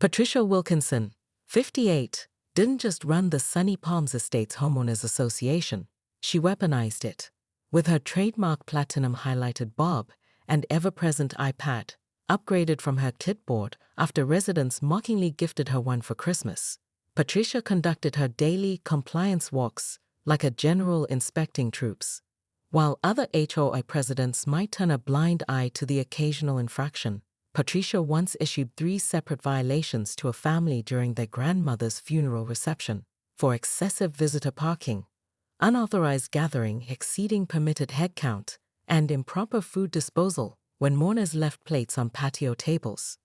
Patricia Wilkinson, 58, didn't just run the Sunny Palms Estates Homeowners Association, she weaponized it. With her trademark platinum highlighted bob and ever-present iPad, upgraded from her clipboard after residents mockingly gifted her one for Christmas, Patricia conducted her daily compliance walks like a general inspecting troops. While other HOA presidents might turn a blind eye to the occasional infraction, Patricia once issued 3 separate violations to a family during their grandmother's funeral reception for excessive visitor parking, unauthorized gathering exceeding permitted head count, and improper food disposal when mourners left plates on patio tables.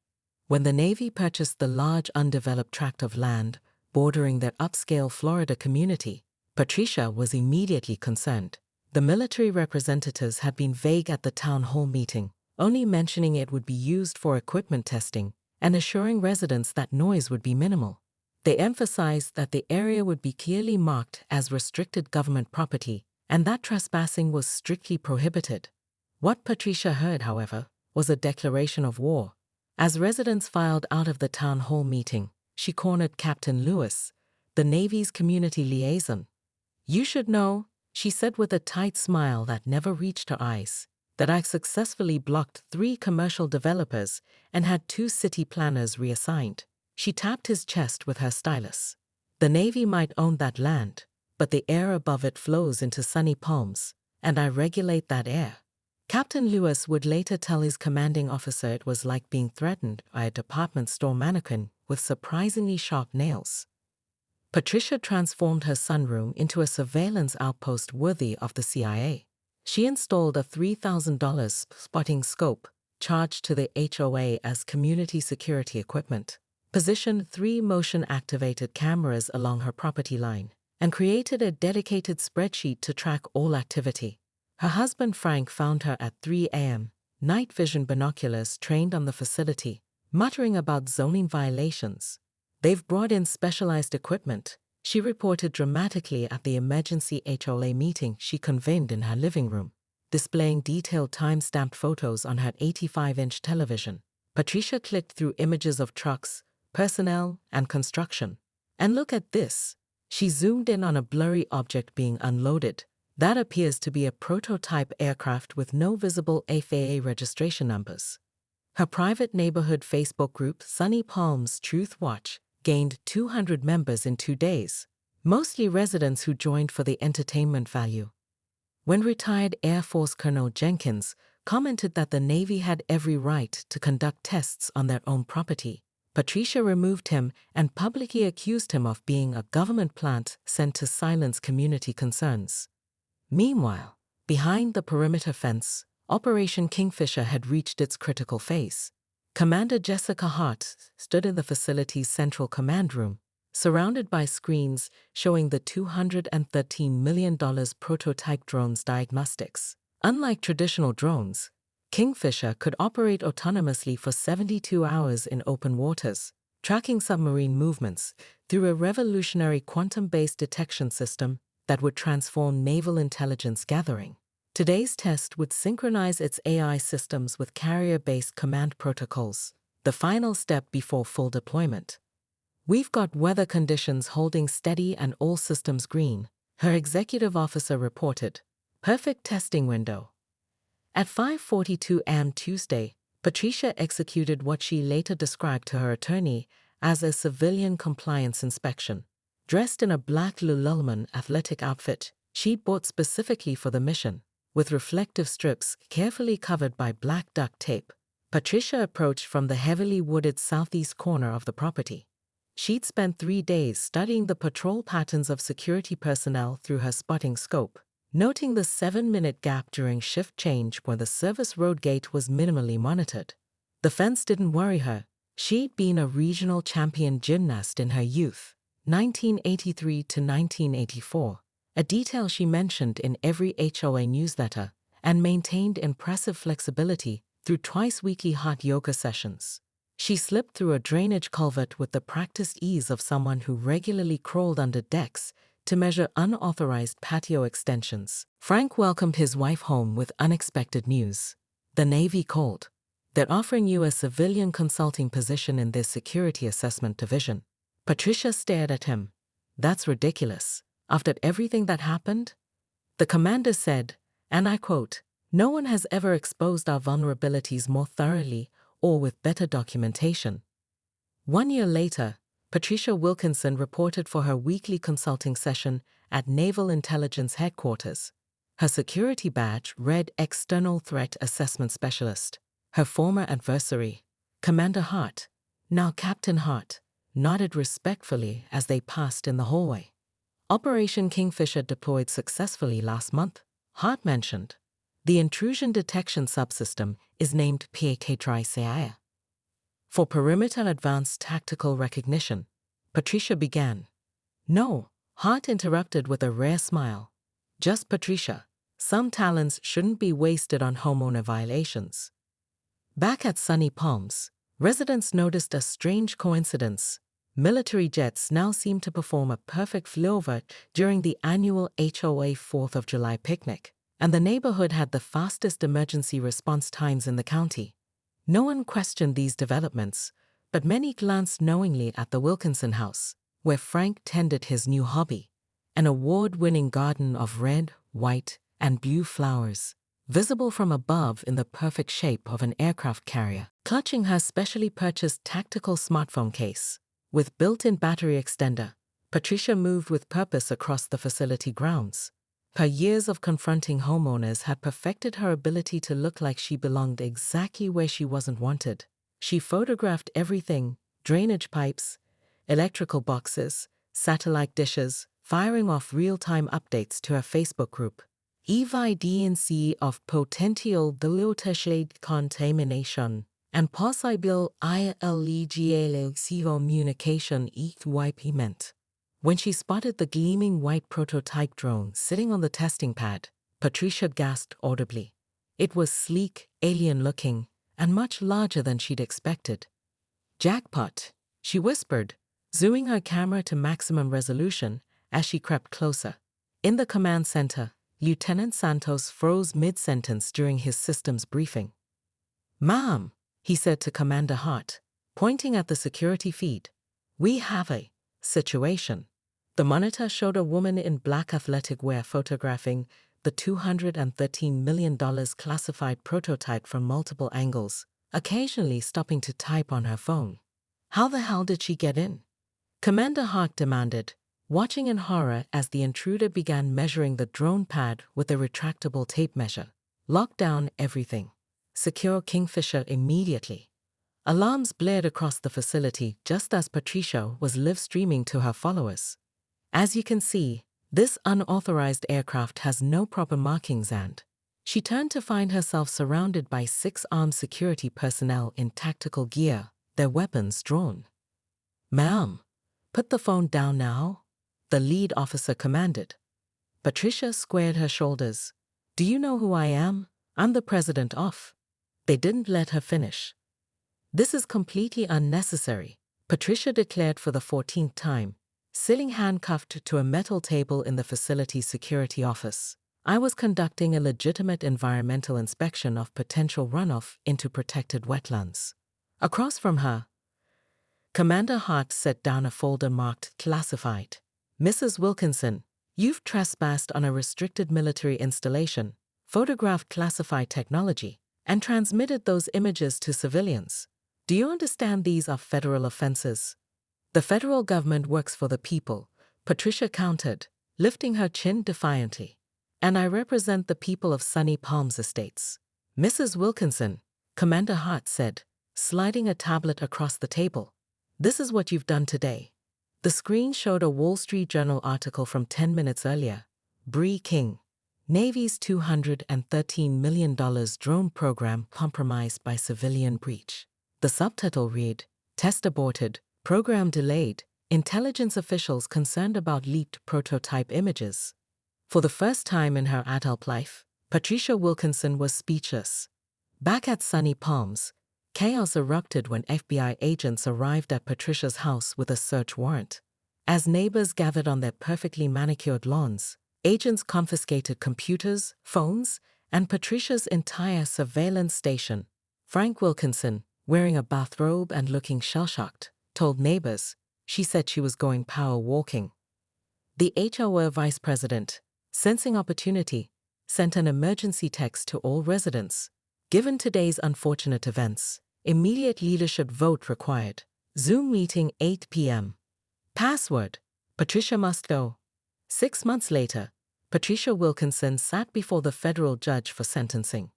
When the Navy purchased the large undeveloped tract of land bordering their upscale Florida community, Patricia was immediately concerned. The military representatives had been vague at the town hall meeting, only mentioning it would be used for equipment testing and assuring residents that noise would be minimal. They emphasized that the area would be clearly marked as restricted government property and that trespassing was strictly prohibited. What Patricia heard, however, was a declaration of war. As residents filed out of the town hall meeting, she cornered Captain Lewis, the Navy's community liaison. "You should know," she said with a tight smile that never reached her eyes, "that I successfully blocked 3 commercial developers and had 2 city planners reassigned." She tapped his chest with her stylus. "The Navy might own that land, but the air above it flows into Sunny Palms, and I regulate that air." Captain Lewis would later tell his commanding officer it was like being threatened by a department store mannequin with surprisingly sharp nails. Patricia transformed her sunroom into a surveillance outpost worthy of the CIA. She installed a $3,000 spotting scope, charged to the HOA as community security equipment, positioned 3 motion-activated cameras along her property line, and created a dedicated spreadsheet to track all activity. Her husband Frank found her at 3 a.m., night vision binoculars trained on the facility, muttering about zoning violations. "They've brought in specialized equipment," she reported dramatically at the emergency HOA meeting she convened in her living room, displaying detailed time-stamped photos on her 85-inch television. Patricia clicked through images of trucks, personnel, and construction. "And look at this." She zoomed in on a blurry object being unloaded. That appears to be a prototype aircraft with no visible FAA registration numbers. Her private neighborhood Facebook group, Sunny Palms Truth Watch, gained 200 members in 2 days, mostly residents who joined for the entertainment value. When retired Air Force Colonel Jenkins commented that the Navy had every right to conduct tests on their own property, Patricia removed him and publicly accused him of being a government plant sent to silence community concerns. Meanwhile, behind the perimeter fence, Operation Kingfisher had reached its critical phase. Commander Jessica Hart stood in the facility's central command room, surrounded by screens showing the $213 million prototype drone's diagnostics. Unlike traditional drones, Kingfisher could operate autonomously for 72 hours in open waters, tracking submarine movements through a revolutionary quantum-based detection system that would transform naval intelligence gathering. Today's test would synchronize its AI systems with carrier-based command protocols, the final step before full deployment. "We've got weather conditions holding steady and all systems green," her executive officer reported. "Perfect testing window." At 5:42 a.m. Tuesday, Patricia executed what she later described to her attorney as a civilian compliance inspection. Dressed in a black Lululemon athletic outfit she'd bought specifically for the mission, with reflective strips carefully covered by black duct tape, Patricia approached from the heavily wooded southeast corner of the property. She'd spent 3 days studying the patrol patterns of security personnel through her spotting scope, noting the 7-minute gap during shift change where the service road gate was minimally monitored. The fence didn't worry her. She'd been a regional champion gymnast in her youth, 1983 to 1984, a detail she mentioned in every HOA newsletter, and maintained impressive flexibility through twice-weekly hot yoga sessions. She slipped through a drainage culvert with the practiced ease of someone who regularly crawled under decks to measure unauthorized patio extensions. Frank welcomed his wife home with unexpected news. The Navy called. They're offering you a civilian consulting position in their security assessment division. Patricia stared at him. That's ridiculous. After everything that happened? The commander said, and I quote, "No one has ever exposed our vulnerabilities more thoroughly or with better documentation." 1 year later, Patricia Wilkinson reported for her weekly consulting session at Naval Intelligence Headquarters. Her security badge read External Threat Assessment Specialist. Her former adversary, Commander Hart, now Captain Hart, nodded respectfully as they passed in the hallway. Operation Kingfisher deployed successfully last month, Hart mentioned. The intrusion detection subsystem is named PAK-TRICAIA. For perimeter advanced tactical recognition, Patricia began. No, Hart interrupted with a rare smile. Just Patricia, some talents shouldn't be wasted on homeowner violations. Back at Sunny Palms, residents noticed a strange coincidence. Military jets now seem to perform a perfect flyover during the annual HOA 4th of July picnic, and the neighborhood had the fastest emergency response times in the county. No one questioned these developments, but many glanced knowingly at the Wilkinson house, where Frank tended his new hobby, an award-winning garden of red, white, and blue flowers, visible from above in the perfect shape of an aircraft carrier. Clutching her specially purchased tactical smartphone case, with built-in battery extender, Patricia moved with purpose across the facility grounds. Her years of confronting homeowners had perfected her ability to look like she belonged exactly where she wasn't wanted. She photographed everything: drainage pipes, electrical boxes, satellite dishes, firing off real-time updates to her Facebook group. Evidence of potential deleterious contamination and possible illegal communication equipment. When she spotted the gleaming white prototype drone sitting on the testing pad, Patricia gasped audibly. It was sleek, alien-looking, and much larger than she'd expected. "Jackpot," she whispered, zooming her camera to maximum resolution as she crept closer. In the command center, Lieutenant Santos froze mid-sentence during his systems briefing. "Ma'am," he said to Commander Hart, pointing at the security feed, "we have a situation." The monitor showed a woman in black athletic wear photographing the $213 million classified prototype from multiple angles, occasionally stopping to type on her phone. "How the hell did she get in?" Commander Hart demanded, watching in horror as the intruder began measuring the drone pad with a retractable tape measure. "Lock down everything. Secure Kingfisher immediately." Alarms blared across the facility just as Patricia was live-streaming to her followers. "As you can see, this unauthorized aircraft has no proper markings," and she turned to find herself surrounded by 6 armed security personnel in tactical gear, their weapons drawn. "Ma'am, put the phone down now," the lead officer commanded. Patricia squared her shoulders. "Do you know who I am? I'm the president of." They didn't let her finish. "This is completely unnecessary," Patricia declared for the 14th time, sitting handcuffed to a metal table in the facility's security office. "I was conducting a legitimate environmental inspection of potential runoff into protected wetlands." Across from her, Commander Hart set down a folder marked "Classified." "Mrs. Wilkinson, you've trespassed on a restricted military installation, photographed classified technology, and transmitted those images to civilians. Do you understand these are federal offenses?" "The federal government works for the people," Patricia countered, lifting her chin defiantly. "And I represent the people of Sunny Palms Estates." "Mrs. Wilkinson," Commander Hart said, sliding a tablet across the table, "this is what you've done today." The screen showed a Wall Street Journal article from 10 minutes earlier. Bree King, Navy's $213 million drone program compromised by civilian breach. The subtitle read, "Test aborted, program delayed, intelligence officials concerned about leaked prototype images." For the first time in her adult life, Patricia Wilkinson was speechless. Back at Sunny Palms, chaos erupted when FBI agents arrived at Patricia's house with a search warrant. As neighbors gathered on their perfectly manicured lawns, agents confiscated computers, phones, and Patricia's entire surveillance station. Frank Wilkinson, wearing a bathrobe and looking shell-shocked, told neighbors she said she was going power walking. The HOA vice president, sensing opportunity, sent an emergency text to all residents. Given today's unfortunate events, immediate leadership vote required. Zoom meeting 8 p.m. Password: Patricia must go. 6 months later, Patricia Wilkinson sat before the federal judge for sentencing.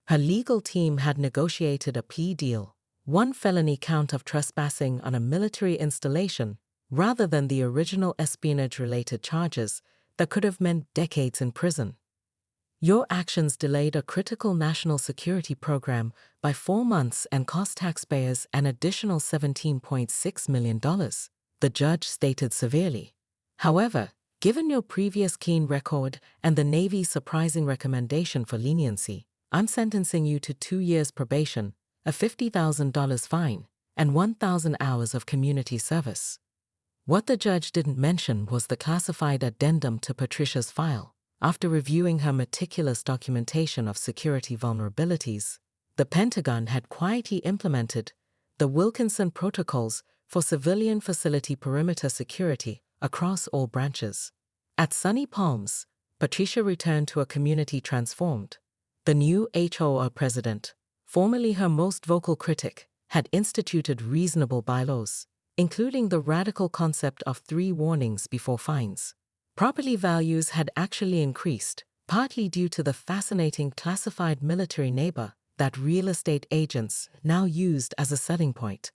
Her legal team had negotiated a plea deal, one felony count of trespassing on a military installation, rather than the original espionage-related charges that could have meant decades in prison. Your actions delayed a critical national security program by 4 months and cost taxpayers an additional $17.6 million, the judge stated severely. However, given your previous clean record and the Navy's surprising recommendation for leniency, I'm sentencing you to 2 years probation, a $50,000 fine, and 1,000 hours of community service. What the judge didn't mention was the classified addendum to Patricia's file. After reviewing her meticulous documentation of security vulnerabilities, the Pentagon had quietly implemented the Wilkinson Protocols for civilian facility perimeter security across all branches. At Sunny Palms, Patricia returned to a community transformed. The new HOA president, formerly her most vocal critic, had instituted reasonable bylaws, including the radical concept of 3 warnings before fines. Property values had actually increased, partly due to the fascinating classified military neighbor that real estate agents now used as a selling point.